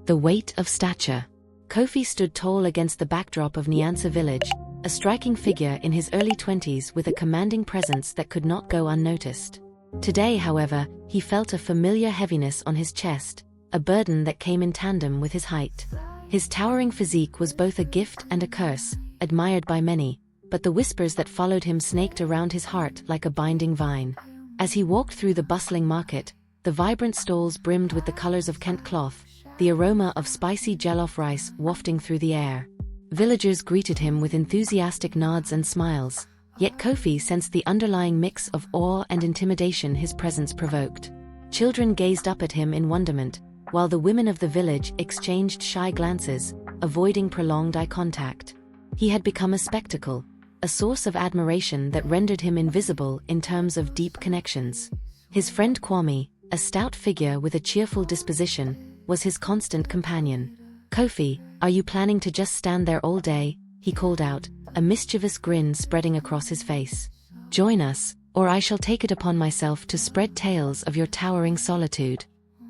The weight of stature. Kofi stood tall against the backdrop of Nyanza village, a striking figure in his early 20s with a commanding presence that could not go unnoticed. Today, however, he felt a familiar heaviness on his chest, a burden that came in tandem with his height. His towering physique was both a gift and a curse, admired by many, but the whispers that followed him snaked around his heart like a binding vine. As he walked through the bustling market, the vibrant stalls brimmed with the colors of Kent cloth, the aroma of spicy jollof rice wafting through the air. Villagers greeted him with enthusiastic nods and smiles, yet Kofi sensed the underlying mix of awe and intimidation his presence provoked. Children gazed up at him in wonderment, while the women of the village exchanged shy glances, avoiding prolonged eye contact. He had become a spectacle, a source of admiration that rendered him invisible in terms of deep connections. His friend Kwame, a stout figure with a cheerful disposition, was his constant companion. "Kofi, are you planning to just stand there all day?" he called out, a mischievous grin spreading across his face. "Join us, or I shall take it upon myself to spread tales of your towering solitude."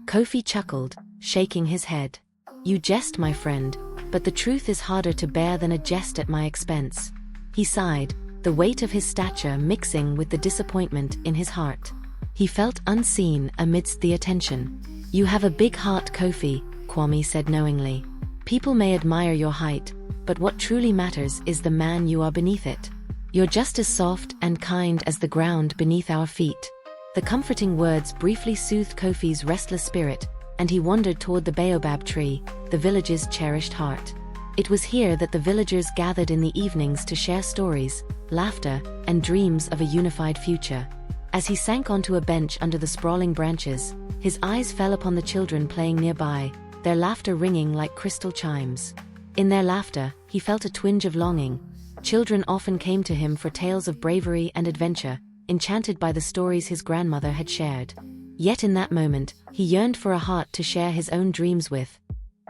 Kofi chuckled, shaking his head. "You jest, my friend, but the truth is harder to bear than a jest at my expense." He sighed, the weight of his stature mixing with the disappointment in his heart. He felt unseen amidst the attention. "You have a big heart, Kofi," Kwame said knowingly. "People may admire your height, but what truly matters is the man you are beneath it. You're just as soft and kind as the ground beneath our feet." The comforting words briefly soothed Kofi's restless spirit, and he wandered toward the baobab tree, the village's cherished heart. It was here that the villagers gathered in the evenings to share stories, laughter, and dreams of a unified future. As he sank onto a bench under the sprawling branches, his eyes fell upon the children playing nearby, their laughter ringing like crystal chimes. In their laughter, he felt a twinge of longing. Children often came to him for tales of bravery and adventure, enchanted by the stories his grandmother had shared. Yet in that moment, he yearned for a heart to share his own dreams with.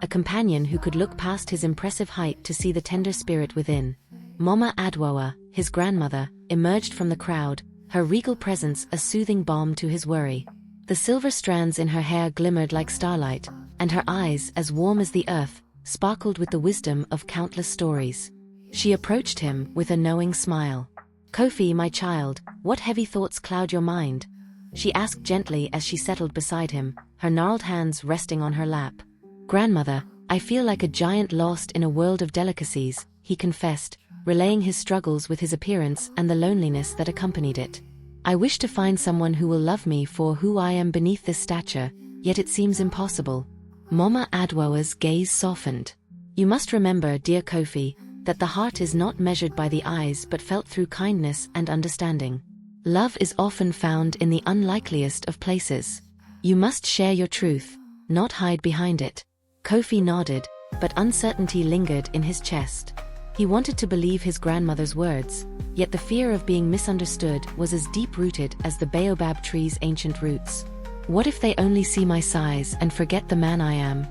A companion who could look past his impressive height to see the tender spirit within. Mama Adwoa, his grandmother, emerged from the crowd, her regal presence a soothing balm to his worry. The silver strands in her hair glimmered like starlight, and her eyes, as warm as the earth, sparkled with the wisdom of countless stories. She approached him with a knowing smile. "Kofi, my child, what heavy thoughts cloud your mind?" she asked gently as she settled beside him, her gnarled hands resting on her lap. "Grandmother, I feel like a giant lost in a world of delicacies," he confessed, relaying his struggles with his appearance and the loneliness that accompanied it. "I wish to find someone who will love me for who I am beneath this stature, yet it seems impossible." Mama Adwoa's gaze softened. "You must remember, dear Kofi, that the heart is not measured by the eyes but felt through kindness and understanding. Love is often found in the unlikeliest of places. You must share your truth, not hide behind it." Kofi nodded, but uncertainty lingered in his chest. He wanted to believe his grandmother's words, yet the fear of being misunderstood was as deep-rooted as the baobab tree's ancient roots. "What if they only see my size and forget the man I am?"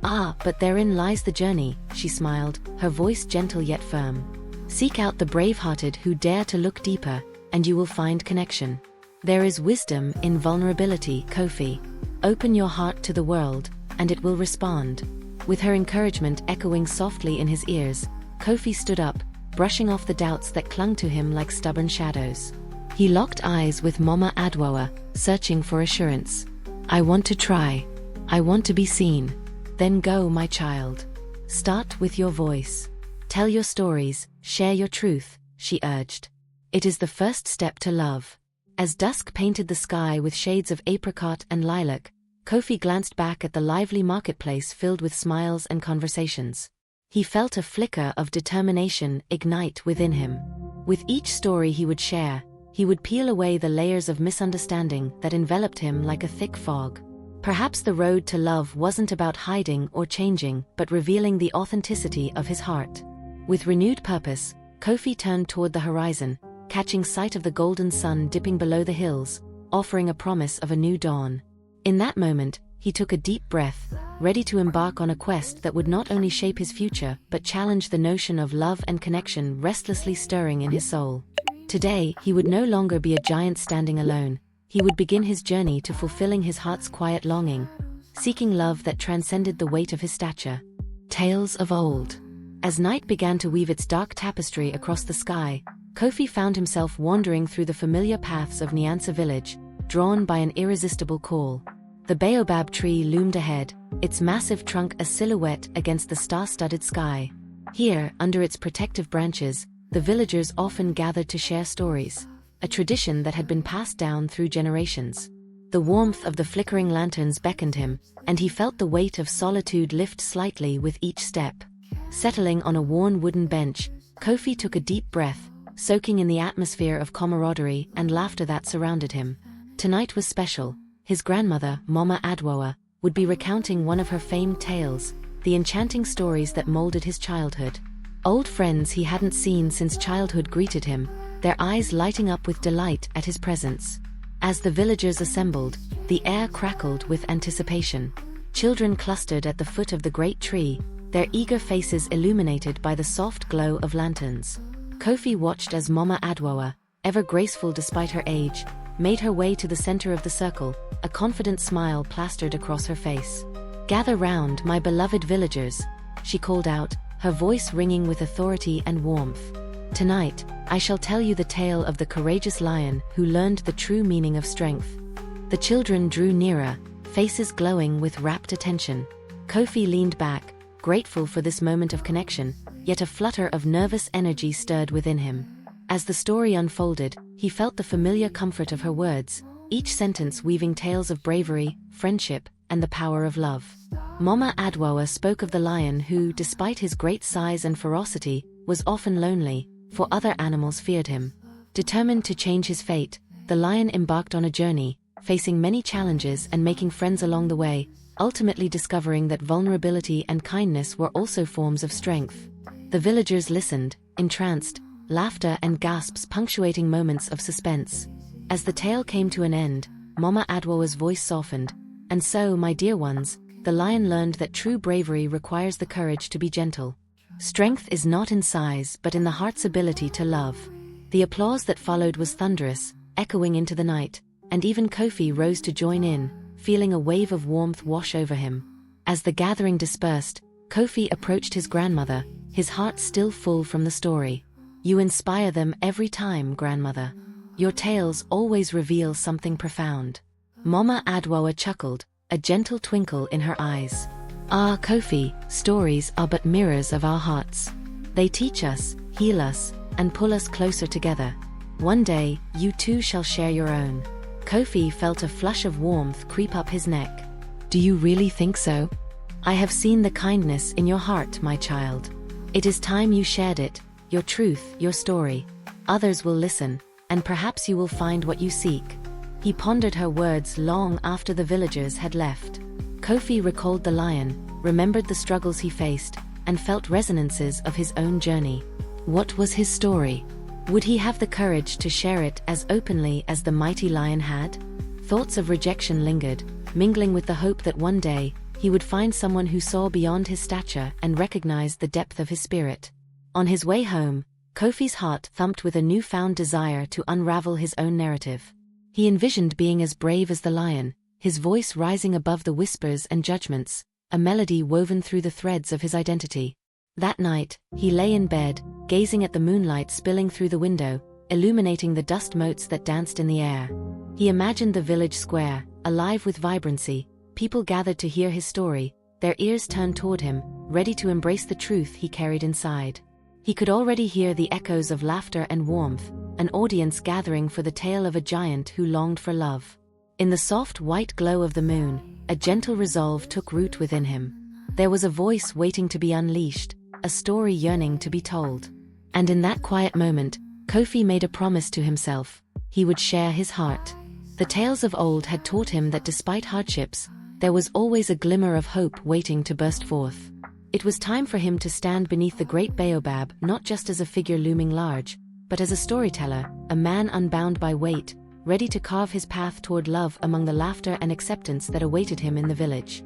"Ah, but therein lies the journey," she smiled, her voice gentle yet firm. "Seek out the brave-hearted who dare to look deeper, and you will find connection. There is wisdom in vulnerability, Kofi. Open your heart to the world, and it will respond." With her encouragement echoing softly in his ears, Kofi stood up, brushing off the doubts that clung to him like stubborn shadows. He locked eyes with Mama Adwoa, searching for assurance. "I want to try. I want to be seen." "Then go, my child. Start with your voice. Tell your stories, share your truth," she urged. "It is the first step to love." As dusk painted the sky with shades of apricot and lilac, Kofi glanced back at the lively marketplace filled with smiles and conversations. He felt a flicker of determination ignite within him. With each story he would share, he would peel away the layers of misunderstanding that enveloped him like a thick fog. Perhaps the road to love wasn't about hiding or changing, but revealing the authenticity of his heart. With renewed purpose, Kofi turned toward the horizon, catching sight of the golden sun dipping below the hills, offering a promise of a new dawn. In that moment, he took a deep breath, ready to embark on a quest that would not only shape his future but challenge the notion of love and connection restlessly stirring in his soul. Today, he would no longer be a giant standing alone. He would begin his journey to fulfilling his heart's quiet longing. seeking love that transcended the weight of his stature. Tales of old. As night began to weave its dark tapestry across the sky, Kofi found himself wandering through the familiar paths of Nyanza village, drawn by an irresistible call. The baobab tree loomed ahead, its massive trunk a silhouette against the star-studded sky. Here, under its protective branches, the villagers often gathered to share stories, a tradition that had been passed down through generations. The warmth of the flickering lanterns beckoned him, and he felt the weight of solitude lift slightly with each step. Settling on a worn wooden bench, Kofi took a deep breath, soaking in the atmosphere of camaraderie and laughter that surrounded him. Tonight was special. His grandmother, Mama Adwoa, would be recounting one of her famed tales, the enchanting stories that molded his childhood. Old friends he hadn't seen since childhood greeted him, their eyes lighting up with delight at his presence. As the villagers assembled, the air crackled with anticipation. Children clustered at the foot of the great tree, their eager faces illuminated by the soft glow of lanterns. Kofi watched as Mama Adwoa, ever graceful despite her age, made her way to the center of the circle, a confident smile plastered across her face. "Gather round, my beloved villagers," she called out, her voice ringing with authority and warmth. "Tonight, I shall tell you the tale of the courageous lion who learned the true meaning of strength." The children drew nearer, faces glowing with rapt attention. Kofi leaned back, grateful for this moment of connection, yet a flutter of nervous energy stirred within him. As the story unfolded, he felt the familiar comfort of her words, each sentence weaving tales of bravery, friendship, and the power of love. Mama Adwoa spoke of the lion who, despite his great size and ferocity, was often lonely, for other animals feared him. Determined to change his fate, the lion embarked on a journey, facing many challenges and making friends along the way, ultimately discovering that vulnerability and kindness were also forms of strength. The villagers listened, entranced, laughter and gasps punctuating moments of suspense. As the tale came to an end, Mama Adwoa's voice softened. "And so, my dear ones, the lion learned that true bravery requires the courage to be gentle. Strength is not in size but in the heart's ability to love." The applause that followed was thunderous, echoing into the night, and even Kofi rose to join in, feeling a wave of warmth wash over him. As the gathering dispersed, Kofi approached his grandmother, his heart still full from the story. "You inspire them every time, grandmother. Your tales always reveal something profound." Mama Adwoa chuckled, a gentle twinkle in her eyes. "Ah, Kofi, stories are but mirrors of our hearts. They teach us, heal us, and pull us closer together. One day, you too shall share your own." Kofi felt a flush of warmth creep up his neck. "Do you really think so? I have seen the kindness in your heart, my child. It is time you shared it, your truth, your story. Others will listen, and perhaps you will find what you seek." He pondered her words long after the villagers had left. Kofi recalled the lion, remembered the struggles he faced, and felt resonances of his own journey. What was his story? Would he have the courage to share it as openly as the mighty lion had? Thoughts of rejection lingered, mingling with the hope that one day, he would find someone who saw beyond his stature and recognized the depth of his spirit. On his way home, Kofi's heart thumped with a newfound desire to unravel his own narrative. He envisioned being as brave as the lion, his voice rising above the whispers and judgments, a melody woven through the threads of his identity. That night, he lay in bed, gazing at the moonlight spilling through the window, illuminating the dust motes that danced in the air. He imagined the village square, alive with vibrancy, people gathered to hear his story, their ears turned toward him, ready to embrace the truth he carried inside. He could already hear the echoes of laughter and warmth, an audience gathering for the tale of a giant who longed for love. In the soft white glow of the moon, a gentle resolve took root within him. There was a voice waiting to be unleashed, a story yearning to be told. And in that quiet moment, Kofi made a promise to himself. He would share his heart. The tales of old had taught him that despite hardships, there was always a glimmer of hope waiting to burst forth. It was time for him to stand beneath the great baobab, not just as a figure looming large, but as a storyteller, a man unbound by weight, ready to carve his path toward love among the laughter and acceptance that awaited him in the village.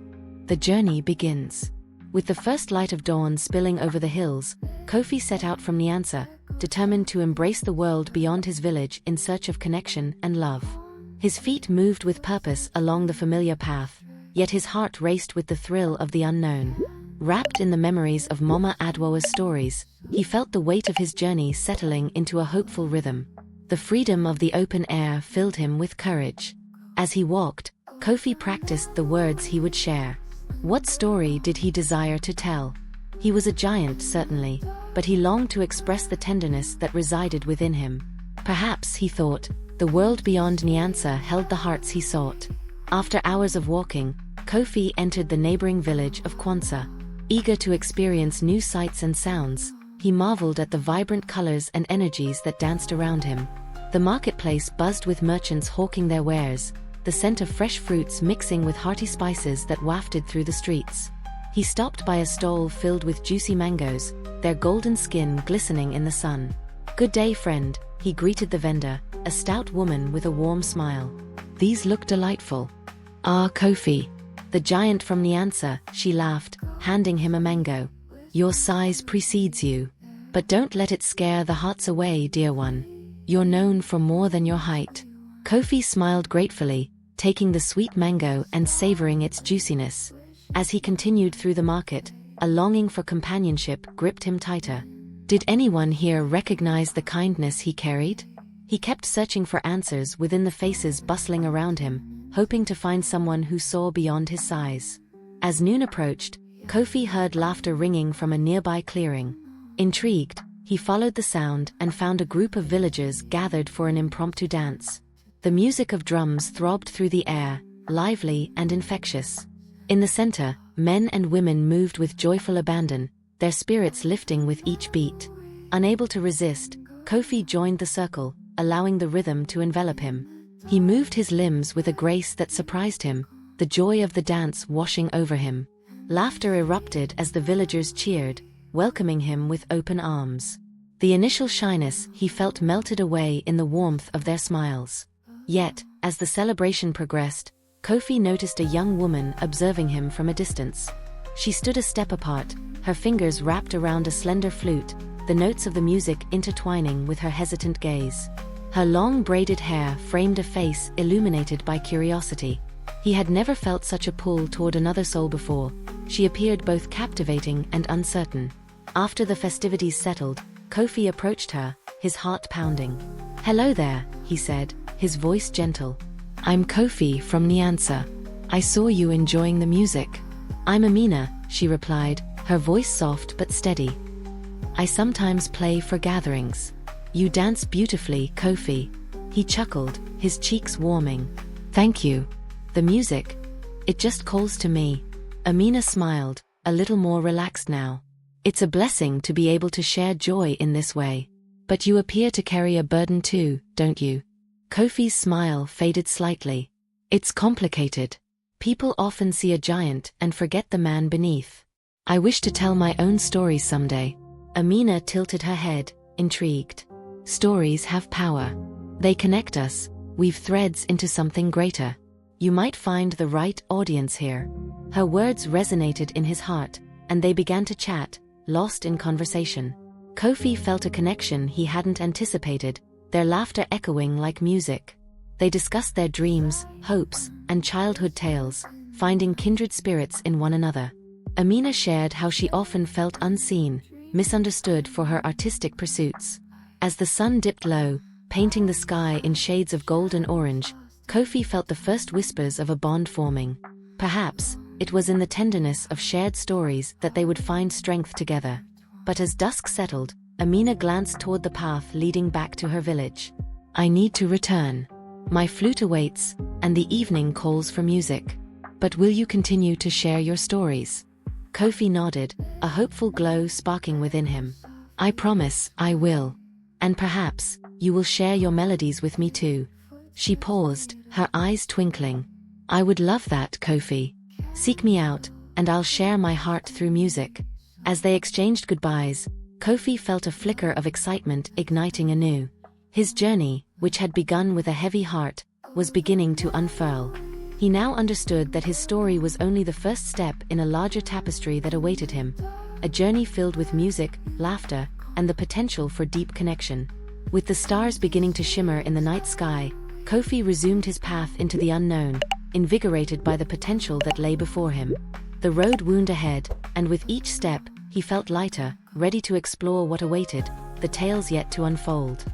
The journey begins. With the first light of dawn spilling over the hills, Kofi set out from Nyanza, determined to embrace the world beyond his village in search of connection and love. His feet moved with purpose along the familiar path, yet his heart raced with the thrill of the unknown. Wrapped in the memories of Mama Adwoa's stories, he felt the weight of his journey settling into a hopeful rhythm. The freedom of the open air filled him with courage. As he walked, Kofi practiced the words he would share. What story did he desire to tell? He was a giant, certainly, but he longed to express the tenderness that resided within him. Perhaps, he thought, the world beyond Nyanza held the hearts he sought. After hours of walking, Kofi entered the neighboring village of Kwanza. Eager to experience new sights and sounds, he marveled at the vibrant colors and energies that danced around him. The marketplace buzzed with merchants hawking their wares, the scent of fresh fruits mixing with hearty spices that wafted through the streets. He stopped by a stall filled with juicy mangoes, their golden skin glistening in the sun. "Good day, friend," he greeted the vendor, a stout woman with a warm smile. "These look delightful." "Ah, Kofi, the giant from Nyanza," she laughed, handing him a mango. "Your size precedes you. But don't let it scare the hearts away, dear one. You're known for more than your height." Kofi smiled gratefully, taking the sweet mango and savoring its juiciness. As he continued through the market, a longing for companionship gripped him tighter. Did anyone here recognize the kindness he carried? He kept searching for answers within the faces bustling around him, hoping to find someone who saw beyond his size. As noon approached, Kofi heard laughter ringing from a nearby clearing. Intrigued, he followed the sound and found a group of villagers gathered for an impromptu dance. The music of drums throbbed through the air, lively and infectious. In the center, men and women moved with joyful abandon, their spirits lifting with each beat. Unable to resist, Kofi joined the circle, allowing the rhythm to envelop him. He moved his limbs with a grace that surprised him, the joy of the dance washing over him. Laughter erupted as the villagers cheered, welcoming him with open arms. The initial shyness he felt melted away in the warmth of their smiles. Yet, as the celebration progressed, Kofi noticed a young woman observing him from a distance. She stood a step apart, her fingers wrapped around a slender flute, the notes of the music intertwining with her hesitant gaze. Her long braided hair framed a face illuminated by curiosity. He had never felt such a pull toward another soul before. She appeared both captivating and uncertain. After the festivities settled, Kofi approached her, his heart pounding. "Hello there," he said, his voice gentle. "I'm Kofi from Nyanza. I saw you enjoying the music." "I'm Amina," she replied, her voice soft but steady. "I sometimes play for gatherings." "You dance beautifully, Kofi." He chuckled, his cheeks warming. "Thank you. The music, it just calls to me." Amina smiled, a little more relaxed now. "It's a blessing to be able to share joy in this way. But you appear to carry a burden too, don't you?" Kofi's smile faded slightly. "It's complicated. People often see a giant and forget the man beneath. I wish to tell my own stories someday." Amina tilted her head, intrigued. "Stories have power. They connect us, weave threads into something greater. You might find the right audience here." Her words resonated in his heart, and they began to chat, lost in conversation. Kofi felt a connection he hadn't anticipated, their laughter echoing like music. They discussed their dreams, hopes, and childhood tales, finding kindred spirits in one another. Amina shared how she often felt unseen, misunderstood for her artistic pursuits. As the sun dipped low, painting the sky in shades of gold and orange, Kofi felt the first whispers of a bond forming. Perhaps, it was in the tenderness of shared stories that they would find strength together. But as dusk settled, Amina glanced toward the path leading back to her village. "I need to return. My flute awaits, and the evening calls for music. But will you continue to share your stories?" Kofi nodded, a hopeful glow sparking within him. "I promise I will. And perhaps, you will share your melodies with me too." She paused, her eyes twinkling. "I would love that, Kofi. Seek me out, and I'll share my heart through music." As they exchanged goodbyes, Kofi felt a flicker of excitement igniting anew. His journey, which had begun with a heavy heart, was beginning to unfurl. He now understood that his story was only the first step in a larger tapestry that awaited him. A journey filled with music, laughter, and the potential for deep connection. With the stars beginning to shimmer in the night sky, Kofi resumed his path into the unknown, invigorated by the potential that lay before him. The road wound ahead, and with each step, he felt lighter, ready to explore what awaited, the tales yet to unfold.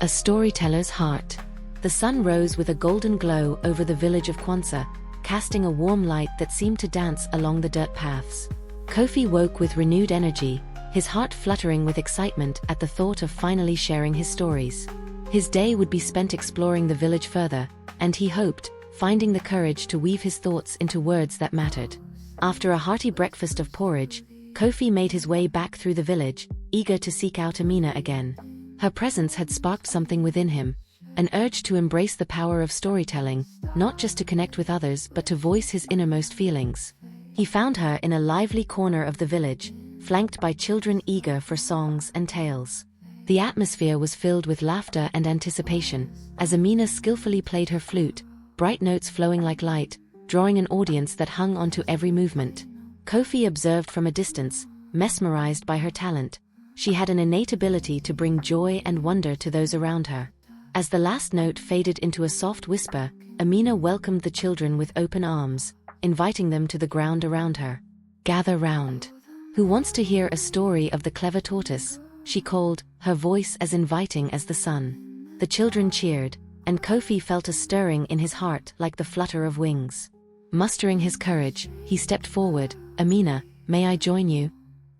A storyteller's heart. The sun rose with a golden glow over the village of Kwanzaa, casting a warm light that seemed to dance along the dirt paths. Kofi woke with renewed energy, his heart fluttering with excitement at the thought of finally sharing his stories. His day would be spent exploring the village further, and he hoped, finding the courage to weave his thoughts into words that mattered. After a hearty breakfast of porridge, Kofi made his way back through the village, eager to seek out Amina again. Her presence had sparked something within him, an urge to embrace the power of storytelling, not just to connect with others but to voice his innermost feelings. He found her in a lively corner of the village, flanked by children eager for songs and tales. The atmosphere was filled with laughter and anticipation, as Amina skillfully played her flute, bright notes flowing like light, drawing an audience that hung onto every movement. Kofi observed from a distance, mesmerized by her talent. She had an innate ability to bring joy and wonder to those around her. As the last note faded into a soft whisper, Amina welcomed the children with open arms, inviting them to the ground around her. "Gather round. Who wants to hear a story of the clever tortoise?" she called, her voice as inviting as the sun. The children cheered, and Kofi felt a stirring in his heart like the flutter of wings. Mustering his courage, he stepped forward. "Amina, may I join you?"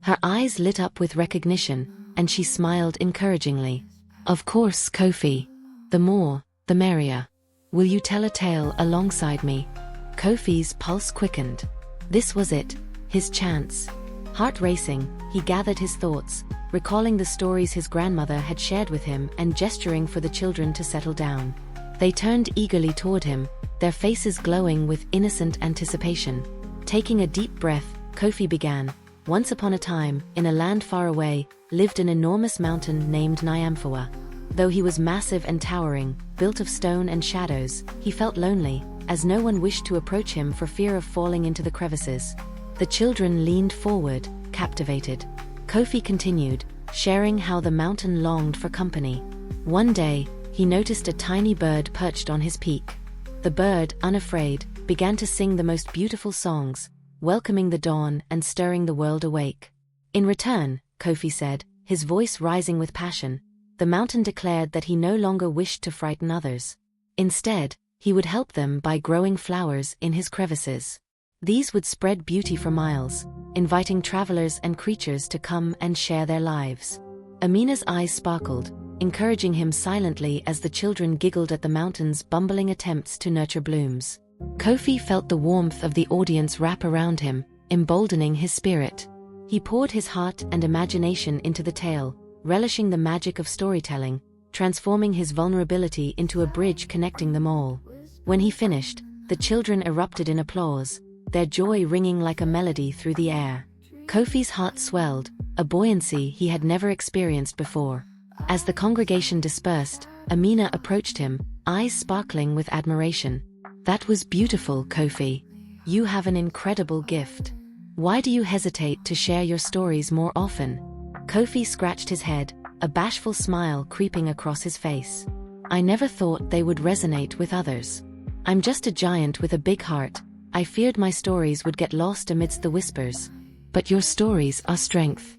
Her eyes lit up with recognition, and she smiled encouragingly. "Of course, Kofi. The more, the merrier. Will you tell a tale alongside me?" Kofi's pulse quickened. This was it, his chance. Heart racing, he gathered his thoughts, recalling the stories his grandmother had shared with him and gesturing for the children to settle down. They turned eagerly toward him, their faces glowing with innocent anticipation. Taking a deep breath, Kofi began. "Once upon a time, in a land far away, lived an enormous mountain named Nyamphua. Though he was massive and towering, built of stone and shadows, he felt lonely, as no one wished to approach him for fear of falling into the crevices." The children leaned forward, captivated. Kofi continued, sharing how the mountain longed for company. One day, he noticed a tiny bird perched on his peak. The bird, unafraid, began to sing the most beautiful songs, welcoming the dawn and stirring the world awake. In return, Kofi said, his voice rising with passion, the mountain declared that he no longer wished to frighten others. Instead, he would help them by growing flowers in his crevices. These would spread beauty for miles, inviting travelers and creatures to come and share their lives. Amina's eyes sparkled, encouraging him silently as the children giggled at the mountain's bumbling attempts to nurture blooms. Kofi felt the warmth of the audience wrap around him, emboldening his spirit. He poured his heart and imagination into the tale, relishing the magic of storytelling, transforming his vulnerability into a bridge connecting them all. When he finished, the children erupted in applause, their joy ringing like a melody through the air. Kofi's heart swelled, a buoyancy he had never experienced before. As the congregation dispersed, Amina approached him, eyes sparkling with admiration. "That was beautiful, Kofi. You have an incredible gift. Why do you hesitate to share your stories more often?" Kofi scratched his head, a bashful smile creeping across his face. "I never thought they would resonate with others. I'm just a giant with a big heart. I feared my stories would get lost amidst the whispers. But your stories are strength,"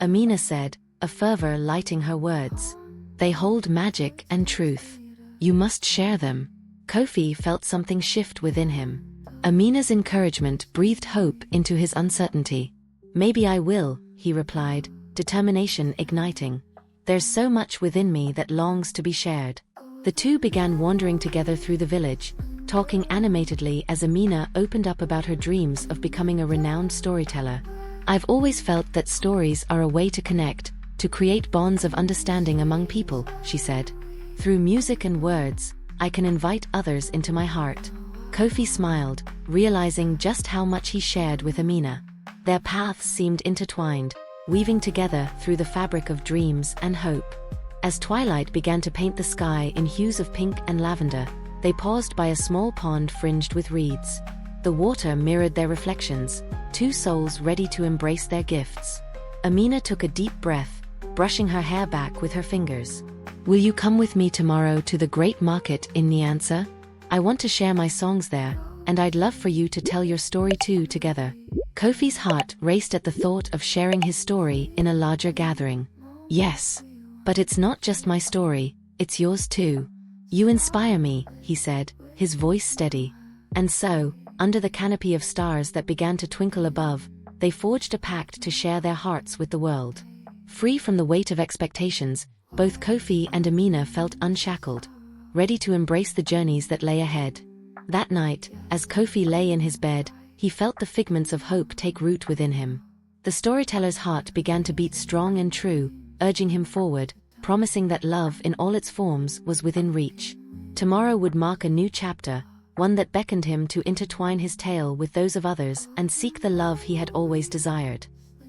Amina said, a fervor lighting her words. "They hold magic and truth. You must share them." Kofi felt something shift within him. Amina's encouragement breathed hope into his uncertainty. "Maybe I will," he replied, determination igniting. "There's so much within me that longs to be shared." The two began wandering together through the village, talking animatedly as Amina opened up about her dreams of becoming a renowned storyteller. "I've always felt that stories are a way to connect, to create bonds of understanding among people," she said. "Through music and words, I can invite others into my heart." Kofi smiled, realizing just how much he shared with Amina. Their paths seemed intertwined, weaving together through the fabric of dreams and hope. As twilight began to paint the sky in hues of pink and lavender, they paused by a small pond fringed with reeds. The water mirrored their reflections, two souls ready to embrace their gifts. Amina took a deep breath, brushing her hair back with her fingers. "Will you come with me tomorrow to the great market in Nyanza? I want to share my songs there, and I'd love for you to tell your story too together. Kofi's heart raced at the thought of sharing his story in a larger gathering. Yes. But it's not just my story, it's yours too. You inspire me, he said, his voice steady. And so, under the canopy of stars that began to twinkle above, they forged a pact to share their hearts with the world. Free from the weight of expectations, both Kofi and Amina felt unshackled, ready to embrace the journeys that lay ahead. That night, as Kofi lay in his bed, he felt the figments of hope take root within him. The storyteller's heart began to beat strong and true, urging him forward, promising that love in all its forms was within reach. Tomorrow would mark a new chapter, one that beckoned him to intertwine his tale with those of others and seek the love he had always desired.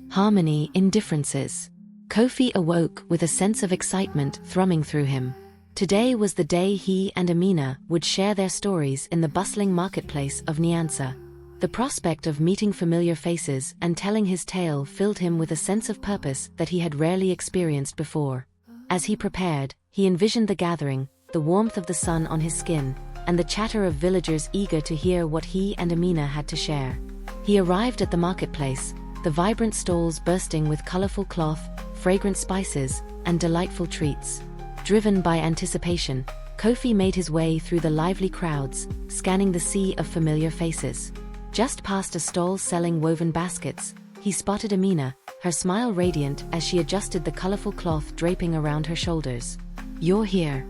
Harmony in differences. Kofi awoke with a sense of excitement thrumming through him. Today was the day he and Amina would share their stories in the bustling marketplace of Nyanza. The prospect of meeting familiar faces and telling his tale filled him with a sense of purpose that he had rarely experienced before. As he prepared, he envisioned the gathering, the warmth of the sun on his skin, and the chatter of villagers eager to hear what he and Amina had to share. He arrived at the marketplace, the vibrant stalls bursting with colorful cloth, fragrant spices, and delightful treats. Driven by anticipation, Kofi made his way through the lively crowds, scanning the sea of familiar faces. Just past a stall selling woven baskets, he spotted Amina, her smile radiant as she adjusted the colorful cloth draping around her shoulders. "You're here,"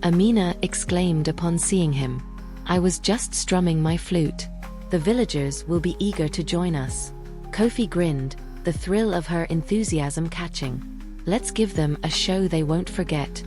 Amina exclaimed upon seeing him. "I was just strumming my flute. The villagers will be eager to join us." Kofi grinned, the thrill of her enthusiasm catching. "Let's give them a show they won't forget."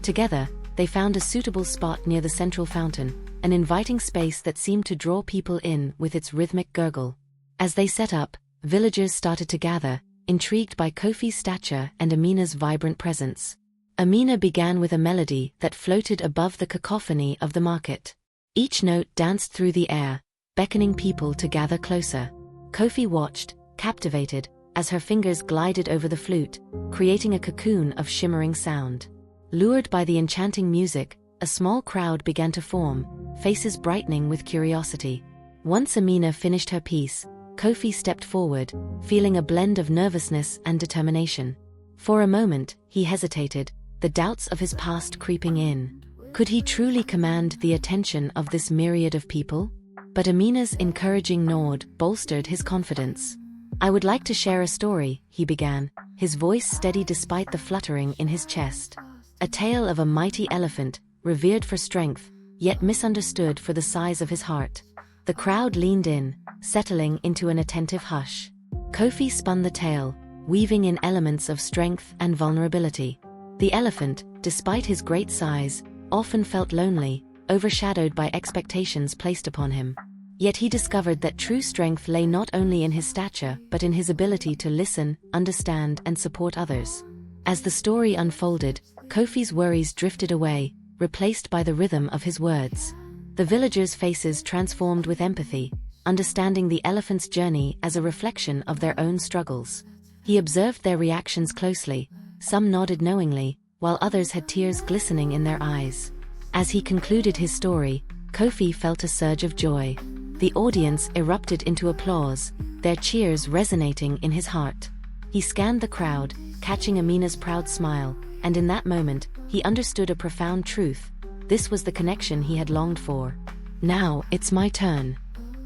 Together, they found a suitable spot near the central fountain, an inviting space that seemed to draw people in with its rhythmic gurgle. As they set up, villagers started to gather, intrigued by Kofi's stature and Amina's vibrant presence. Amina began with a melody that floated above the cacophony of the market. Each note danced through the air, beckoning people to gather closer. Kofi watched, captivated, as her fingers glided over the flute, creating a cocoon of shimmering sound. Lured by the enchanting music, a small crowd began to form, faces brightening with curiosity. Once Amina finished her piece, Kofi stepped forward, feeling a blend of nervousness and determination. For a moment, he hesitated, the doubts of his past creeping in. Could he truly command the attention of this myriad of people? But Amina's encouraging nod bolstered his confidence. "I would like to share a story," he began, his voice steady despite the fluttering in his chest. A tale of a mighty elephant, revered for strength, yet misunderstood for the size of his heart. The crowd leaned in, settling into an attentive hush. Kofi spun the tale, weaving in elements of strength and vulnerability. The elephant, despite his great size, often felt lonely, overshadowed by expectations placed upon him. Yet he discovered that true strength lay not only in his stature but in his ability to listen, understand, and support others. As the story unfolded, Kofi's worries drifted away, replaced by the rhythm of his words. The villagers' faces transformed with empathy, understanding the elephant's journey as a reflection of their own struggles. He observed their reactions closely, some nodded knowingly, while others had tears glistening in their eyes. As he concluded his story, Kofi felt a surge of joy. The audience erupted into applause, their cheers resonating in his heart. He scanned the crowd, catching Amina's proud smile, and in that moment, he understood a profound truth. This was the connection he had longed for. "Now, it's my turn,"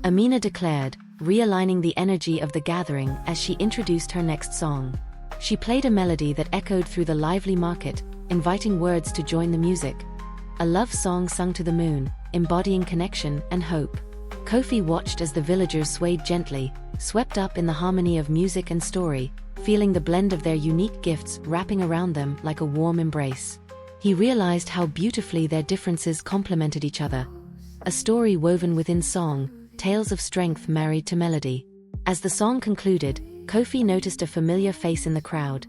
Amina declared, realigning the energy of the gathering as she introduced her next song. She played a melody that echoed through the lively market, inviting words to join the music. A love song sung to the moon, embodying connection and hope. Kofi watched as the villagers swayed gently, swept up in the harmony of music and story, feeling the blend of their unique gifts wrapping around them like a warm embrace. He realized how beautifully their differences complemented each other. A story woven within song, tales of strength married to melody. As the song concluded, Kofi noticed a familiar face in the crowd.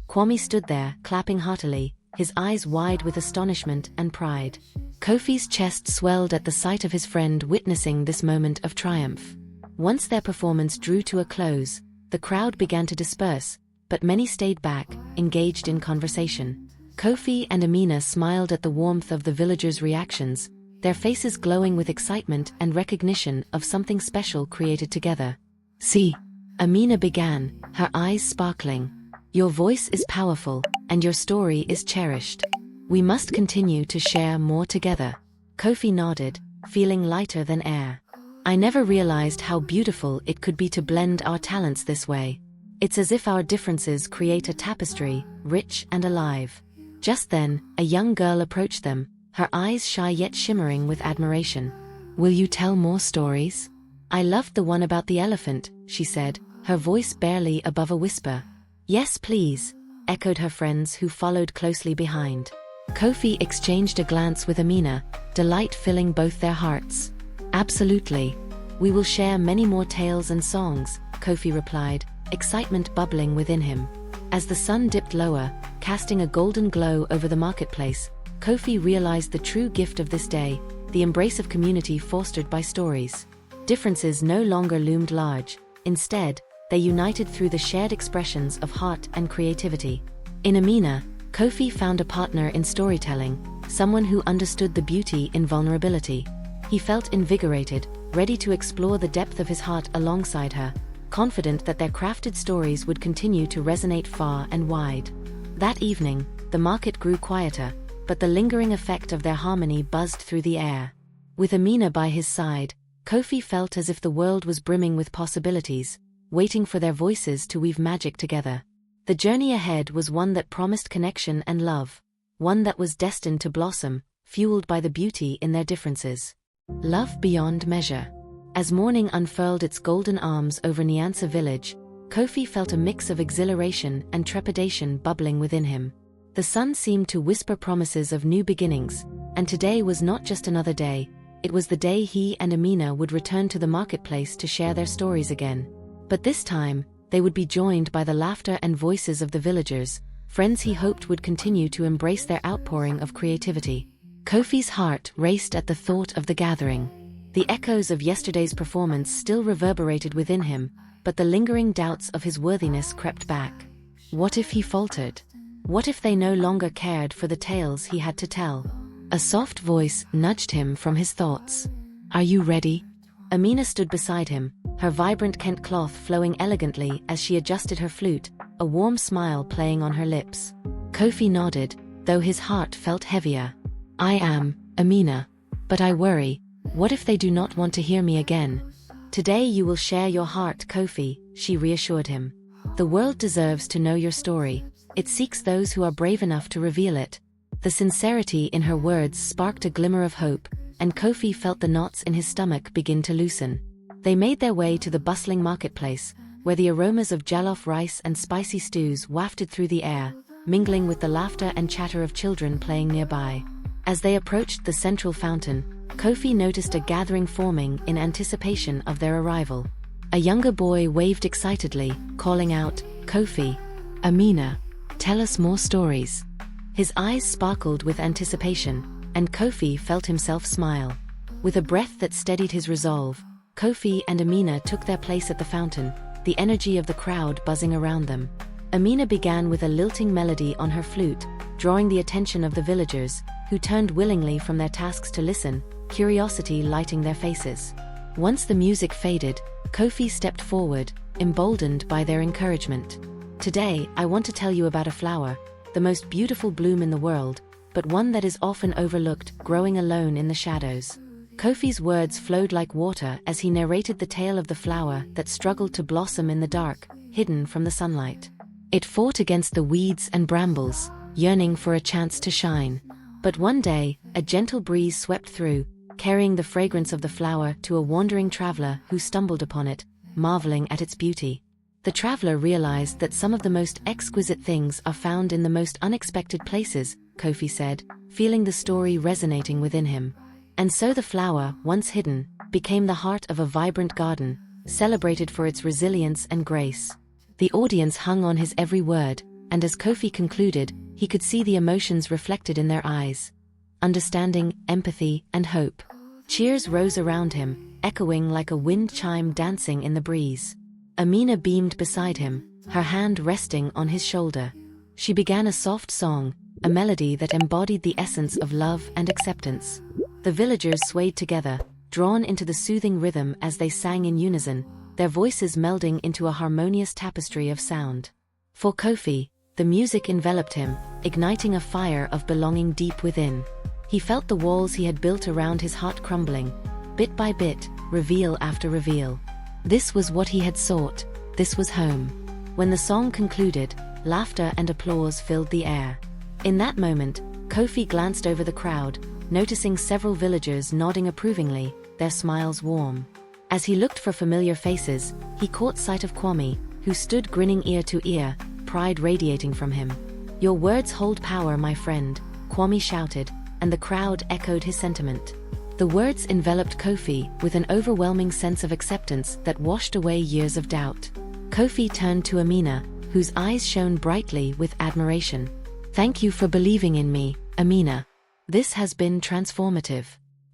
Kwame stood there, clapping heartily, his eyes wide with astonishment and pride. Kofi's chest swelled at the sight of his friend witnessing this moment of triumph. Once their performance drew to a close, the crowd began to disperse, but many stayed back, engaged in conversation. Kofi and Amina smiled at the warmth of the villagers' reactions, their faces glowing with excitement and recognition of something special created together. "See," Amina began, her eyes sparkling. "Your voice is powerful, and your story is cherished. We must continue to share more together." Kofi nodded, feeling lighter than air. "I never realized how beautiful it could be to blend our talents this way. It's as if our differences create a tapestry, rich and alive." Just then, a young girl approached them, her eyes shy yet shimmering with admiration. "Will you tell more stories?" "I loved the one about the elephant," she said, her voice barely above a whisper. "Yes, please," echoed her friends who followed closely behind. Kofi exchanged a glance with Amina, delight filling both their hearts. "Absolutely. We will share many more tales and songs," Kofi replied, excitement bubbling within him. As the sun dipped lower, casting a golden glow over the marketplace, Kofi realized the true gift of this day, the embrace of community fostered by stories. Differences no longer loomed large. Instead, they united through the shared expressions of heart and creativity. In Amina, Kofi found a partner in storytelling, someone who understood the beauty in vulnerability. He felt invigorated, ready to explore the depth of his heart alongside her, confident that their crafted stories would continue to resonate far and wide. That evening, the market grew quieter, but the lingering effect of their harmony buzzed through the air. With Amina by his side, Kofi felt as if the world was brimming with possibilities, waiting for their voices to weave magic together. The journey ahead was one that promised connection and love, one that was destined to blossom, fueled by the beauty in their differences. Love beyond measure. As morning unfurled its golden arms over Nyanza village, Kofi felt a mix of exhilaration and trepidation bubbling within him. The sun seemed to whisper promises of new beginnings, and today was not just another day, it was the day he and Amina would return to the marketplace to share their stories again. But this time, they would be joined by the laughter and voices of the villagers, friends he hoped would continue to embrace their outpouring of creativity. Kofi's heart raced at the thought of the gathering. The echoes of yesterday's performance still reverberated within him, but the lingering doubts of his worthiness crept back. What if he faltered? What if they no longer cared for the tales he had to tell? A soft voice nudged him from his thoughts. "Are you ready?" Amina stood beside him, her vibrant Kent cloth flowing elegantly as she adjusted her flute, a warm smile playing on her lips. Kofi nodded, though his heart felt heavier. "I am, Amina. But I worry, what if they do not want to hear me again?" "Today you will share your heart, Kofi," she reassured him. "The world deserves to know your story. It seeks those who are brave enough to reveal it." The sincerity in her words sparked a glimmer of hope, and Kofi felt the knots in his stomach begin to loosen. They made their way to the bustling marketplace, where the aromas of jollof rice and spicy stews wafted through the air, mingling with the laughter and chatter of children playing nearby. As they approached the central fountain, Kofi noticed a gathering forming in anticipation of their arrival. A younger boy waved excitedly, calling out, "Kofi! Amina! Tell us more stories." His eyes sparkled with anticipation, and Kofi felt himself smile. With a breath that steadied his resolve, Kofi and Amina took their place at the fountain, the energy of the crowd buzzing around them. Amina began with a lilting melody on her flute, drawing the attention of the villagers, who turned willingly from their tasks to listen, curiosity lighting their faces. Once the music faded, Kofi stepped forward, emboldened by their encouragement. "Today, I want to tell you about a flower, the most beautiful bloom in the world, but one that is often overlooked, growing alone in the shadows." Kofi's words flowed like water as he narrated the tale of the flower that struggled to blossom in the dark, hidden from the sunlight. It fought against the weeds and brambles, yearning for a chance to shine. But one day, a gentle breeze swept through, carrying the fragrance of the flower to a wandering traveler who stumbled upon it, marveling at its beauty. The traveler realized that some of the most exquisite things are found in the most unexpected places, Kofi said, feeling the story resonating within him. And so the flower, once hidden, became the heart of a vibrant garden, celebrated for its resilience and grace. The audience hung on his every word, and as Kofi concluded, he could see the emotions reflected in their eyes. Understanding, empathy, and hope. Cheers rose around him, echoing like a wind chime dancing in the breeze. Amina beamed beside him, her hand resting on his shoulder. She began a soft song, a melody that embodied the essence of love and acceptance. The villagers swayed together, drawn into the soothing rhythm as they sang in unison, their voices melding into a harmonious tapestry of sound. For Kofi, the music enveloped him, igniting a fire of belonging deep within. He felt the walls he had built around his heart crumbling, bit by bit, reveal after reveal. This was what he had sought, this was home. When the song concluded, laughter and applause filled the air. In that moment, Kofi glanced over the crowd, noticing several villagers nodding approvingly, their smiles warm. As he looked for familiar faces, he caught sight of Kwame, who stood grinning ear to ear, pride radiating from him. "Your words hold power, my friend," Kwame shouted, and the crowd echoed his sentiment. The words enveloped Kofi with an overwhelming sense of acceptance that washed away years of doubt. Kofi turned to Amina, whose eyes shone brightly with admiration. "Thank you for believing in me, Amina. This has been transformative.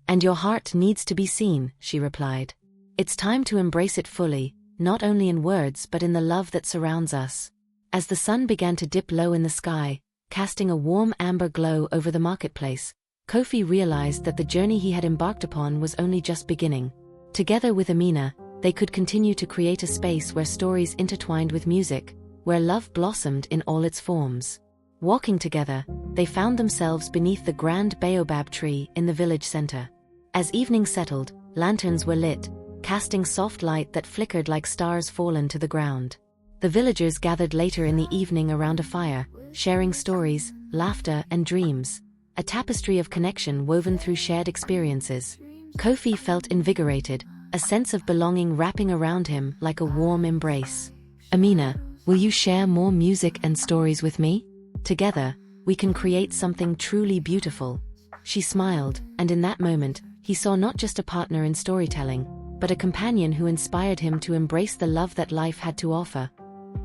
And your heart needs to be seen," she replied. "It's time to embrace it fully, not only in words but in the love that surrounds us." As the sun began to dip low in the sky, casting a warm amber glow over the marketplace, Kofi realized that the journey he had embarked upon was only just beginning. Together with Amina, they could continue to create a space where stories intertwined with music, where love blossomed in all its forms. Walking together, they found themselves beneath the grand baobab tree in the village center. As evening settled, lanterns were lit, casting soft light that flickered like stars fallen to the ground. The villagers gathered later in the evening around a fire, sharing stories, laughter, and dreams, a tapestry of connection woven through shared experiences. Kofi felt invigorated, a sense of belonging wrapping around him like a warm embrace. "Amina, will you share more music and stories with me? Together, we can create something truly beautiful." She smiled, and in that moment, he saw not just a partner in storytelling, but a companion who inspired him to embrace the love that life had to offer.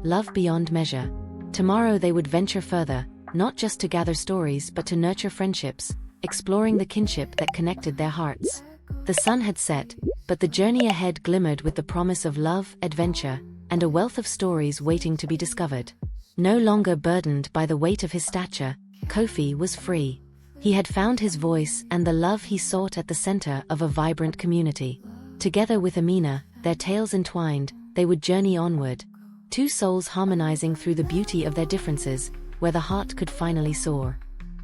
Love beyond measure. Tomorrow they would venture further, not just to gather stories but to nurture friendships, exploring the kinship that connected their hearts. The sun had set, but the journey ahead glimmered with the promise of love, adventure, and a wealth of stories waiting to be discovered. No longer burdened by the weight of his stature, Kofi was free. He had found his voice and the love he sought at the center of a vibrant community. Together with Amina, their tales entwined, they would journey onward. Two souls harmonizing through the beauty of their differences, where the heart could finally soar.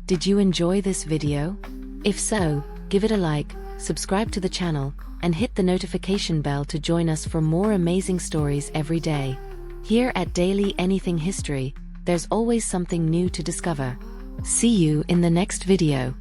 Did you enjoy this video? If so, give it a like, subscribe to the channel, and hit the notification bell to join us for more amazing stories every day. Here at Daily Anything History, there's always something new to discover. See you in the next video.